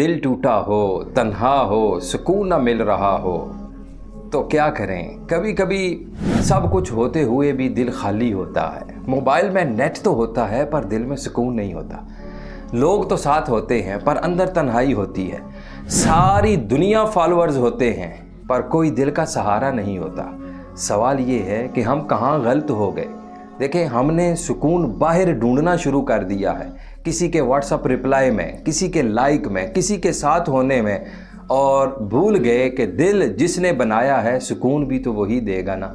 دل ٹوٹا ہو، تنہا ہو، سکون نہ مل رہا ہو تو کیا کریں؟ کبھی کبھی سب کچھ ہوتے ہوئے بھی دل خالی ہوتا ہے۔ موبائل میں نیٹ تو ہوتا ہے پر دل میں سکون نہیں ہوتا۔ لوگ تو ساتھ ہوتے ہیں پر اندر تنہائی ہوتی ہے۔ ساری دنیا فالورز ہوتے ہیں پر کوئی دل کا سہارا نہیں ہوتا۔ سوال یہ ہے کہ ہم کہاں غلط ہو گئے؟ دیکھیں، ہم نے سکون باہر ڈھونڈنا شروع کر دیا ہے، کسی کے واٹس اپ رپلائی میں، کسی کے لائک میں، کسی کے ساتھ ہونے میں، اور بھول گئے کہ دل جس نے بنایا ہے سکون بھی تو وہی دے گا نا۔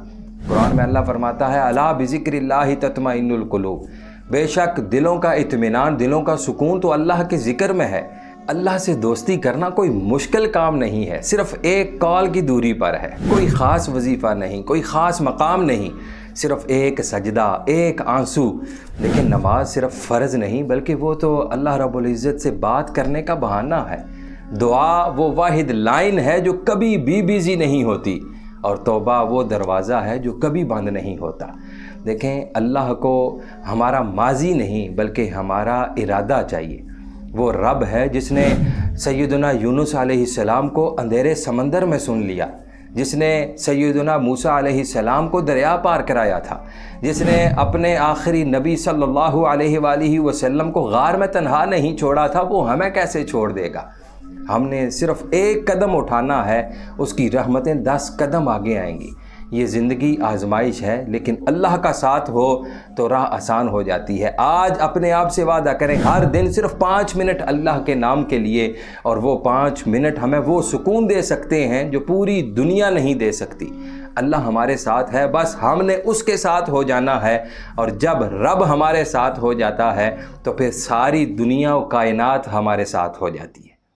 قرآن میں اللہ فرماتا ہے الا بذکر اللہ تطمئن القلوب، بے شک دلوں کا اطمینان، دلوں کا سکون تو اللہ کے ذکر میں ہے۔ اللہ سے دوستی کرنا کوئی مشکل کام نہیں ہے، صرف ایک کال کی دوری پر ہے، کوئی خاص وظیفہ نہیں، کوئی خاص مقام نہیں، صرف ایک سجدہ، ایک آنسو۔ لیکن نماز صرف فرض نہیں بلکہ وہ تو اللہ رب العزت سے بات کرنے کا بہانہ ہے۔ دعا وہ واحد لائن ہے جو کبھی بھی بیزی نہیں ہوتی، اور توبہ وہ دروازہ ہے جو کبھی بند نہیں ہوتا۔ دیکھیں، اللہ کو ہمارا ماضی نہیں بلکہ ہمارا ارادہ چاہیے۔ وہ رب ہے جس نے سیدنا یونس علیہ السلام کو اندھیرے سمندر میں سن لیا، جس نے سیدنا موسیٰ علیہ السلام کو دریا پار کرایا تھا، جس نے اپنے آخری نبی صلی اللہ علیہ وآلہ وسلم کو غار میں تنہا نہیں چھوڑا تھا، وہ ہمیں کیسے چھوڑ دے گا؟ ہم نے صرف ایک قدم اٹھانا ہے، اس کی رحمتیں 10 قدم آگے آئیں گی۔ یہ زندگی آزمائش ہے، لیکن اللہ کا ساتھ ہو تو راہ آسان ہو جاتی ہے۔ آج اپنے آپ سے وعدہ کریں، ہر دن صرف 5 منٹ اللہ کے نام کے لیے، اور وہ 5 منٹ ہمیں وہ سکون دے سکتے ہیں جو پوری دنیا نہیں دے سکتی۔ اللہ ہمارے ساتھ ہے، بس ہم نے اس کے ساتھ ہو جانا ہے، اور جب رب ہمارے ساتھ ہو جاتا ہے تو پھر ساری دنیا و کائنات ہمارے ساتھ ہو جاتی ہے۔